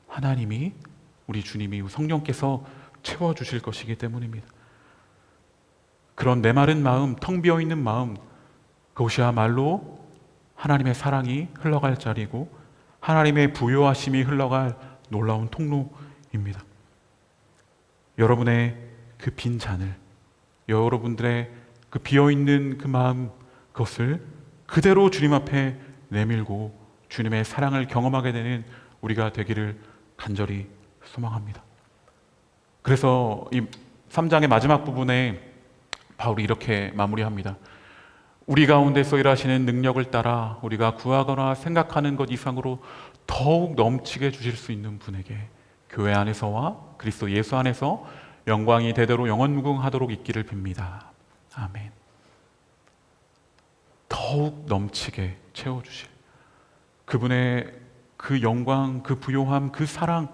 하나님이, 우리 주님이, 성령께서 채워주실 것이기 때문입니다. 그런 메마른 마음, 텅 비어있는 마음, 그것이야말로 하나님의 사랑이 흘러갈 자리고 하나님의 부요하심이 흘러갈 놀라운 통로입니다. 여러분의 그 빈 잔을, 여러분들의 그 비어있는 그 마음, 그것을 그대로 주님 앞에 내밀고 주님의 사랑을 경험하게 되는 우리가 되기를 간절히 소망합니다. 그래서 이 3장의 마지막 부분에 바울이 이렇게 마무리합니다. 우리 가운데서 일하시는 능력을 따라 우리가 구하거나 생각하는 것 이상으로 더욱 넘치게 주실 수 있는 분에게 교회 안에서와 그리스도 예수 안에서 영광이 대대로 영원무궁하도록 있기를 빕니다. 아멘. 더욱 넘치게 채워주실 그분의 그 영광, 그 부요함, 그 사랑,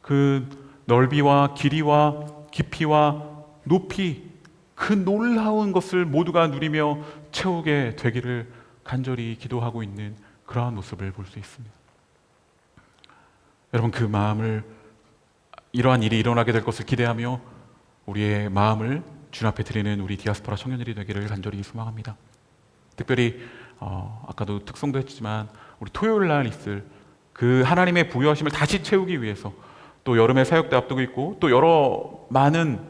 그 넓이와 길이와 깊이와 높이, 그 놀라운 것을 모두가 누리며 채우게 되기를 간절히 기도하고 있는 그러한 모습을 볼 수 있습니다. 여러분, 그 마음을, 이러한 일이 일어나게 될 것을 기대하며 우리의 마음을 주님 앞에 드리는 우리 디아스포라 청년들이 되기를 간절히 소망합니다. 특별히 아까도 특송도 했지만 우리 토요일 날 있을 그 하나님의 부요하심을 다시 채우기 위해서 또 여름에 사역대 앞두고 있고 또 여러 많은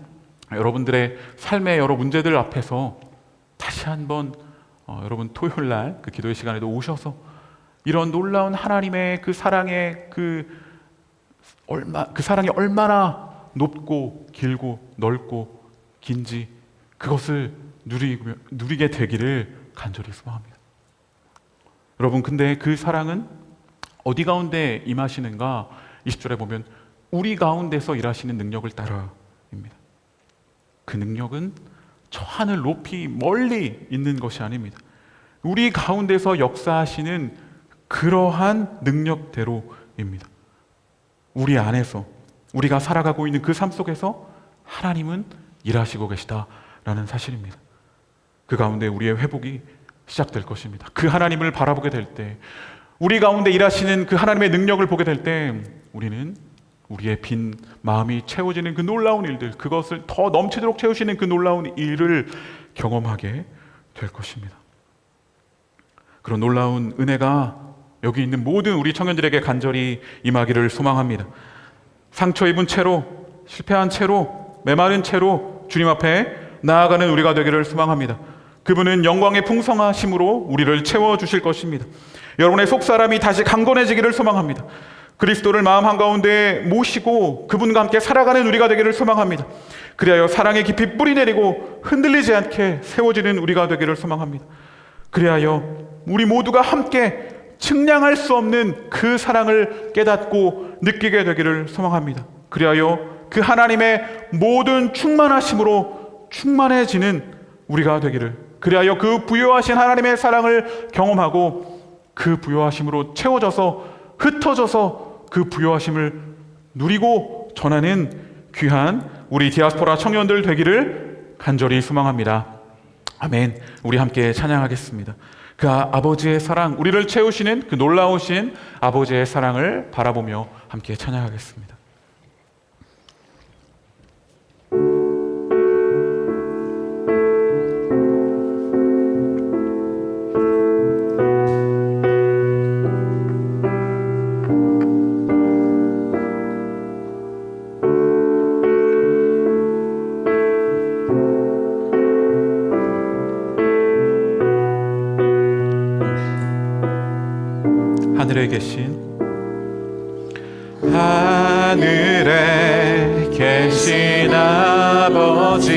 여러분들의 삶의 여러 문제들 앞에서 다시 한번 여러분 토요일 날 그 기도의 시간에도 오셔서 이런 놀라운 하나님의 그 사랑의 그 사랑이 얼마나 높고 길고 넓고 긴지 그것을 누리게 되기를 간절히 소망합니다. 여러분, 근데 그 사랑은 어디 가운데 임하시는가? 20절에 보면 우리 가운데서 일하시는 능력을 따라입니다. 그 능력은 저 하늘 높이 멀리 있는 것이 아닙니다. 우리 가운데서 역사하시는 그러한 능력대로입니다. 우리 안에서 우리가 살아가고 있는 그 삶 속에서 하나님은 일하시고 계시다라는 사실입니다. 그 가운데 우리의 회복이 시작될 것입니다. 그 하나님을 바라보게 될 때, 우리 가운데 일하시는 그 하나님의 능력을 보게 될 때 우리는 우리의 빈 마음이 채워지는 그 놀라운 일들, 그것을 더 넘치도록 채우시는 그 놀라운 일을 경험하게 될 것입니다. 그런 놀라운 은혜가 여기 있는 모든 우리 청년들에게 간절히 임하기를 소망합니다. 상처 입은 채로, 실패한 채로, 메마른 채로 주님 앞에 나아가는 우리가 되기를 소망합니다. 그분은 영광의 풍성하심으로 우리를 채워주실 것입니다. 여러분의 속사람이 다시 강건해지기를 소망합니다. 그리스도를 마음 한가운데 모시고 그분과 함께 살아가는 우리가 되기를 소망합니다. 그리하여 사랑의 깊이 뿌리내리고 흔들리지 않게 세워지는 우리가 되기를 소망합니다. 그리하여 우리 모두가 함께 측량할 수 없는 그 사랑을 깨닫고 느끼게 되기를 소망합니다. 그리하여 그 하나님의 모든 충만하심으로 충만해지는 우리가 되기를, 그리하여 그 부요하신 하나님의 사랑을 경험하고 그 부요하심으로 채워져서 흩어져서 그 부요하심을 누리고 전하는 귀한 우리 디아스포라 청년들 되기를 간절히 소망합니다. 아멘. 우리 함께 찬양하겠습니다. 그 아버지의 사랑, 우리를 채우시는 그 놀라우신 아버지의 사랑을 바라보며 함께 찬양하겠습니다. 하늘에 계신 아버지,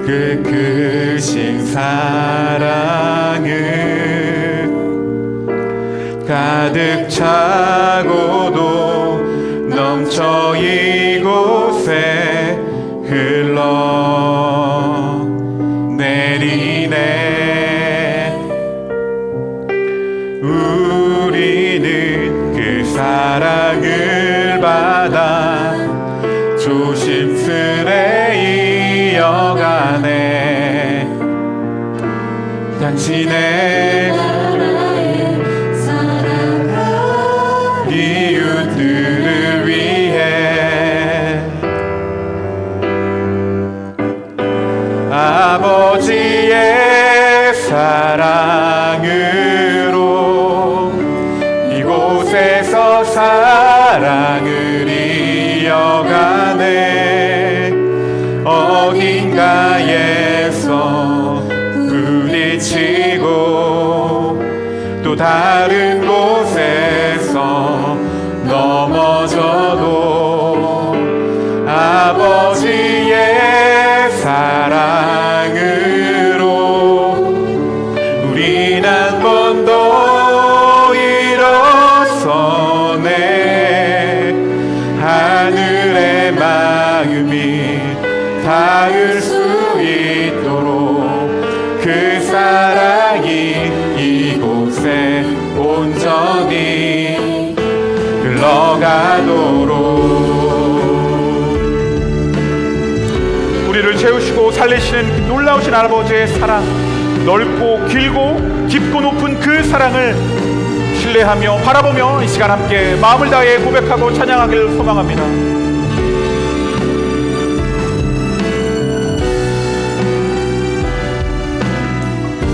그 크신 사랑은 가득 차고도 넘쳐 이곳에 흘러내리네. 우리는 그 사랑을 받아 조심스레 이어가네. 당신의 나라에 살아갈 이웃들을 위해 아버지의 사랑으로 이곳에서 사랑을 이어가네. 어딘가에서 부딪히고 또 다른 곳에서 넘어져도 아버지의 사랑으로 우린 한 번도 일어서네. 하늘의 마음이 닿을 수 있도록 그 사랑이 이곳에 온전히 흘러가도록 우리를 채우시고 살리시는 그 놀라우신 아버지의 사랑, 넓고 길고 깊고 높은 그 사랑을 신뢰하며 바라보며 이 시간 함께 마음을 다해 고백하고 찬양하기를 소망합니다.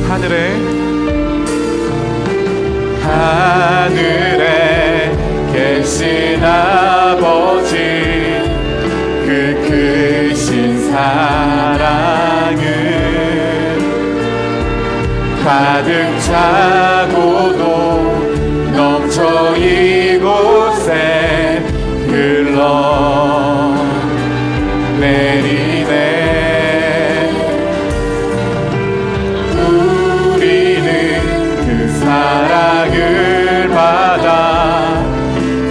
하늘에 계신 아버지, 그 크신 사랑은 가득 차고도 넘쳐 이곳에 흘러내리네. 사랑을 받아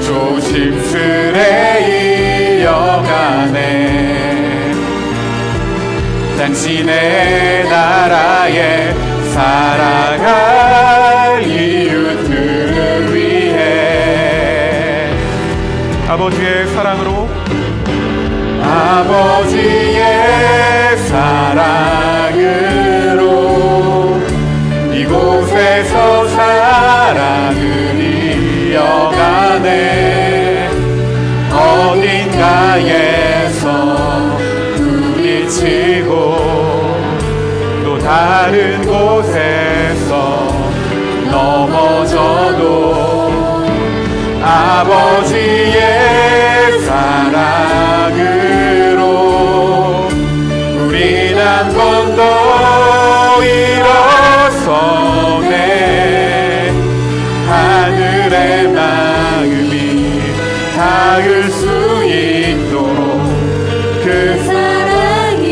조심스레 이어가네. 당신의 나라에 살아갈 이웃들을 위해 아버지의 사랑으로 이곳에서 사랑을 이어가네. 어딘가에서 부딪히고 또 다른 곳에서 넘어져도 아버지의 사랑으로 우린 한 번도 일어서네. 하늘의 마음이 닿을 수 있도록 그 사랑이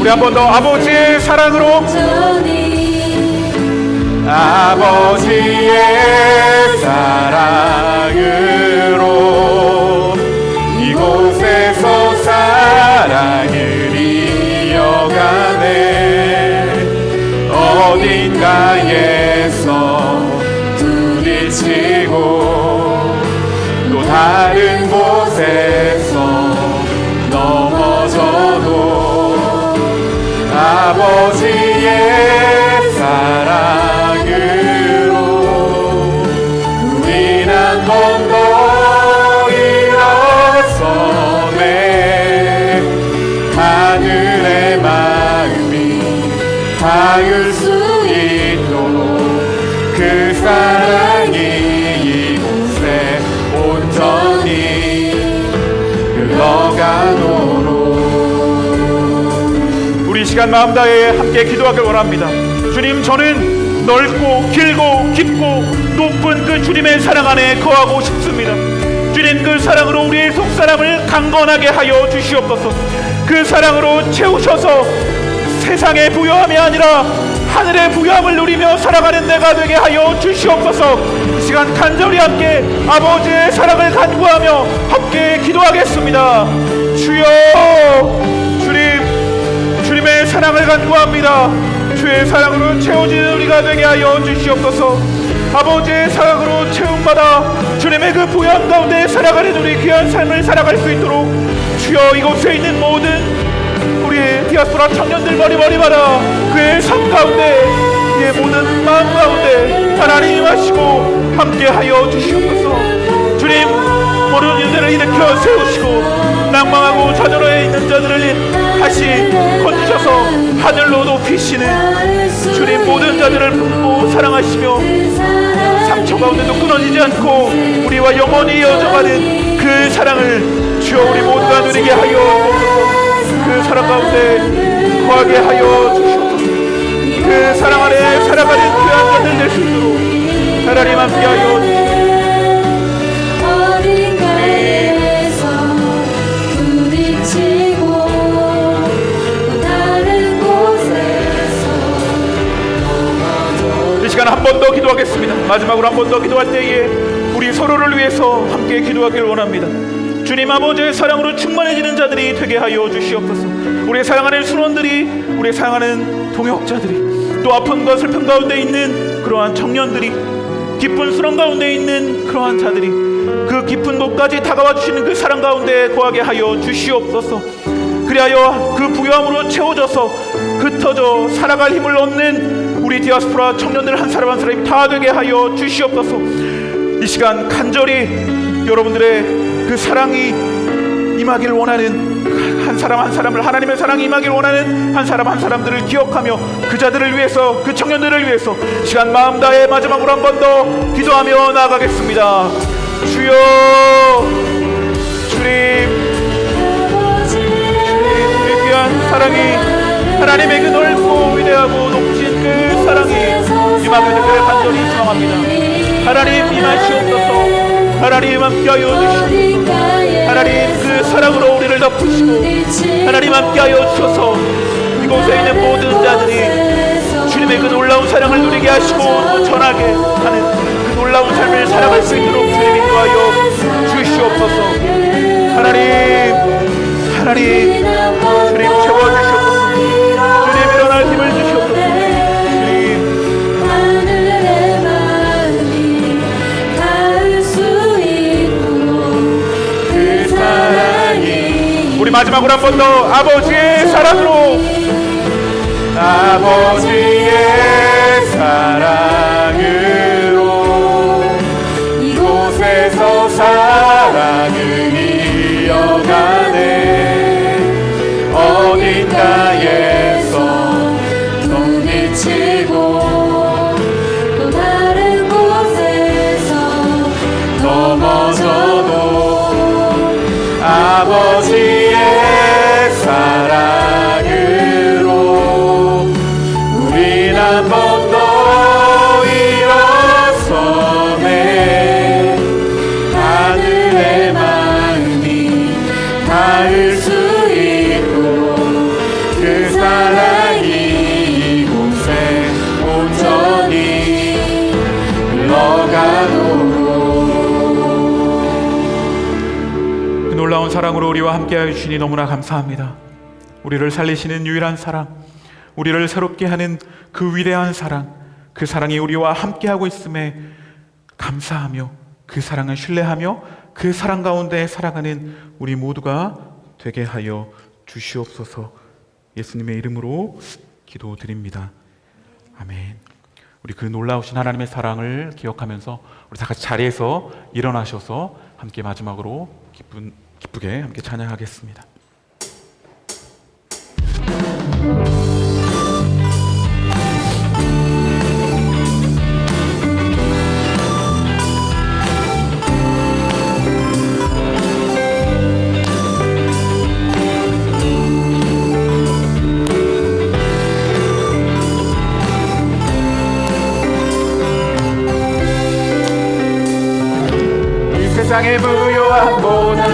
우리 한 번 더 아버지의 사랑으로 아버지의 사랑으로 이곳에서 사랑을 이어가네. 어딘가에서 부딪히고 또 다른 곳 이곳에서 넘어져도 아버지의 사랑으로 우린 한 번 더 일어서네. 하늘의 마음이 닿을 수 있도록 그 사랑이 이곳에 온전히 흘러가도록 우리 시간 마음 다해 함께 기도하길 원합니다. 주님, 저는 넓고 길고 깊고 높은 그 주님의 사랑 안에 거하고 싶습니다. 주님, 그 사랑으로 우리의 속사람을 강건하게 하여 주시옵소서. 그 사랑으로 채우셔서 세상의 부요함이 아니라 하늘의 부요함을 누리며 살아가는 내가 되게 하여 주시옵소서. 이 시간 간절히 함께 아버지의 사랑을 간구하며 함께 기도하겠습니다. 주여, 주님의 사랑을 간구합니다. 주의 사랑으로 채워지는 우리가 되게 하여 주시옵소서. 아버지의 사랑으로 채움받아 주님의 그 부요함 가운데 살아가는 우리 귀한 삶을 살아갈 수 있도록 주여, 이곳에 있는 모든 우리 디아스포라 청년들 머리마다 그의 삶 가운데, 그의 모든 마음 가운데 하나님 하시고 함께하여 주시옵소서. 주님, 모르는 일들을 일으켜 세우시고 낭망하고 좌절해 있는 자들을 다시 건지셔서 하늘로 높이시는 주님, 모든 자들을 품고 사랑하시며 상처 가운데도 끊어지지 않고 우리와 영원히 이어져가는 그 사랑을 주여 우리 모두가 누리게 하여 주옵소서. 그 사랑 가운데 거하게 하여 주시옵소서. 그 사랑 안에 살아가는 귀한 자들 될 수 있도록 하나님 함께하여 주시옵소서. 이 시간 한 번 더 기도하겠습니다. 마지막으로 한 번 더 기도할 때에 우리 서로를 위해서 함께 기도하길 원합니다. 주님, 아버지의 사랑으로 충만해지는 자들이 되게 하여 주시옵소서. 우리의 사랑하는 순원들이, 우리의 사랑하는 동역자들이, 또 아픔과 슬픔 가운데 있는 그러한 청년들이, 기쁜 수렁 가운데 있는 그러한 자들이 그 깊은 곳까지 다가와 주시는 그 사랑 가운데 거하게 하여 주시옵소서. 그리하여 그 부요함으로 채워져서 흩어져 살아갈 힘을 얻는 우리 디아스포라 청년들 한 사람 한 사람이 다 되게 하여 주시옵소서. 이 시간 간절히 여러분들의 그 사랑이 임하길 원하는 한 사람 한 사람을, 하나님의 사랑이 임하길 원하는 한 사람 한 사람들을 기억하며 그 자들을 위해서, 그 청년들을 위해서 시간 마음 다해 마지막으로 한 번 더 기도하며 나아가겠습니다. 주여, 주님, 우리 귀한 사랑이, 하나님의 그 넓고 위대하고 높으신 그 사랑이 임하게 되기를 간절히 소망합니다. 하나님 임하시옵소서. 하나님 함께하여 주시옵소서. 하나님 그 사랑으로 우리를 덮으시고 하나님 함께하여 주셔서 이곳에 있는 모든 자들이 주님의 그 놀라운 사랑을 누리게 하시고 또 전하게 하는 그 놀라운 삶을 살아갈 수 있도록 주님 인도하여 주시옵소서. 하나님 주님 채워주시옵소서. 주님 일어날 힘을 주시옵소서. 우리 마지막으로 한 번 더 아버지의 사랑으로, 아버지의 사랑으로 이곳에서 사랑을 이어가네. 어딘가에서 눈이 치고 또 다른 곳에서 넘어져도 아버지의 사랑으로 우린 한 번 더 일어서네. 하늘의 마음이 닿을 수 있도록 그 사랑이 이곳에 온전히 흘러가도록 놀라운 사랑으로 우리와 함께하여 주시니 너무나 감사합니다. 우리를 살리시는 유일한 사랑, 우리를 새롭게 하는 그 위대한 사랑, 그 사랑이 우리와 함께하고 있음에 감사하며 그 사랑을 신뢰하며 그 사랑 가운데 살아가는 우리 모두가 되게 하여 주시옵소서. 예수님의 이름으로 기도드립니다. 아멘. 우리 그 놀라우신 하나님의 사랑을 기억하면서 우리 다 같이 자리에서 일어나셔서 함께 마지막으로 기쁘게 함께 찬양하겠습니다. 세상의 부요함보다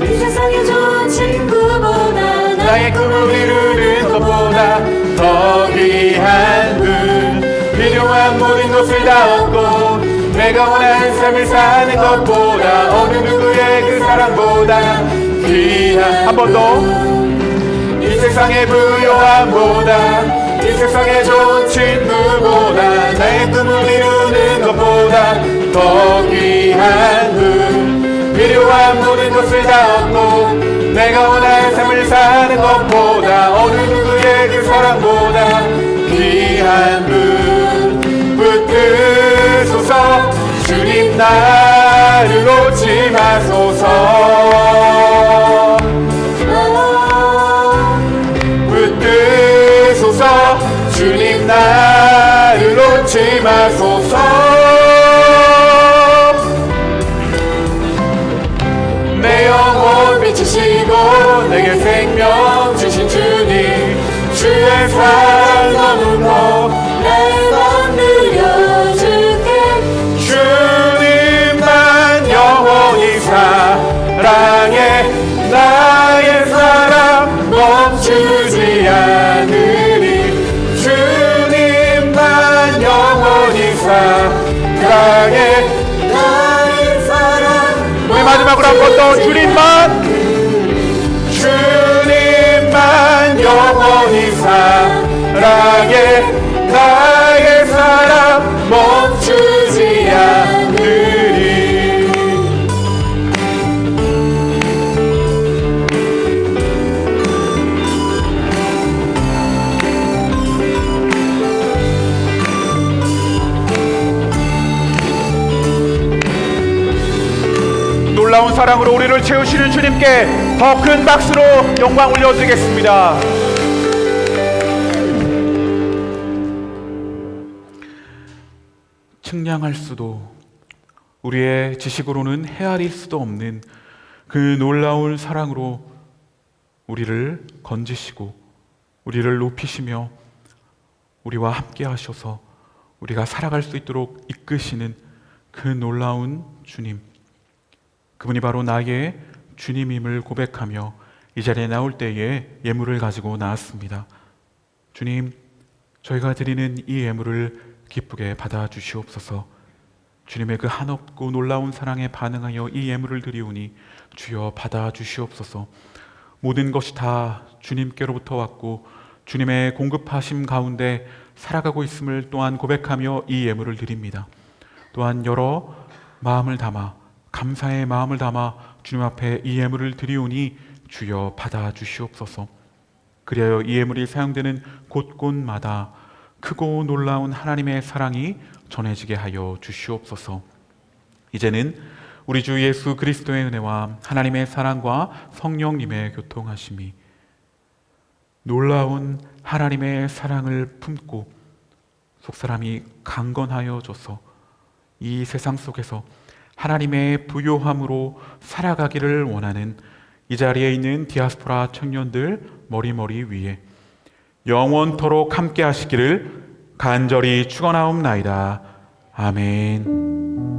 이 세상의 좋은 친구보다 나의 꿈을 이루는 것보다 더 귀한 분, 필요한 모든 것을 다 얻고 내가 원하는 삶을 사는 것보다 어느 누구의 그 사랑보다 귀한, 한 번 더. 이 세상의 부요함보다 이 세상의 좋은 친구보다 나의 꿈을 이루는 것보다 더 귀한 분, 필요한 모든 것을 다 얻고 내가 원하는 삶을 사는 것보다 어느 누구의 그 사랑보다 귀한 분, 붙드소서. 주님 나를 놓지 마소서. 붙드소서. 주님 나를 놓지 마소서. 내 영혼 비추시고 내게 생명 주신 주님, 주의 사랑 너무나 나의 맘 드려줄게. 주님만 영원히 사랑해. 나의 사랑 멈추지 않으리. 주님만 영원히 사랑해. 나의 사랑. 우리 마지막으로 한 번 더. 주님만 영원히 사랑해. 나의 사랑 멈추지 않으리. 놀라운 사랑으로 우리를 채우시는 주님께 더 큰 박수로 영광 올려드리겠습니다. 측량할 수도 우리의 지식으로는 헤아릴 수도 없는 그 놀라운 사랑으로 우리를 건지시고 우리를 높이시며 우리와 함께 하셔서 우리가 살아갈 수 있도록 이끄시는 그 놀라운 주님, 그분이 바로 나의 주님임을 고백하며 이 자리에 나올 때에 예물을 가지고 나왔습니다. 주님, 저희가 드리는 이 예물을 기쁘게 받아주시옵소서. 주님의 그 한없고 놀라운 사랑에 반응하여 이 예물을 드리오니 주여 받아주시옵소서. 모든 것이 다 주님께로부터 왔고 주님의 공급하심 가운데 살아가고 있음을 또한 고백하며 이 예물을 드립니다. 또한 여러 마음을 담아, 감사의 마음을 담아 주님 앞에 이 예물을 드리오니 주여 받아주시옵소서. 그리하여 이 예물이 사용되는 곳곳마다 크고 놀라운 하나님의 사랑이 전해지게 하여 주시옵소서. 이제는 우리 주 예수 그리스도의 은혜와 하나님의 사랑과 성령님의 교통하심이, 놀라운 하나님의 사랑을 품고 속사람이 강건하여져서 이 세상 속에서 하나님의 부요함으로 살아가기를 원하는 이 자리에 있는 디아스포라 청년들 머리머리 위에 영원토록 함께 하시기를 간절히 축원하옵나이다. 아멘.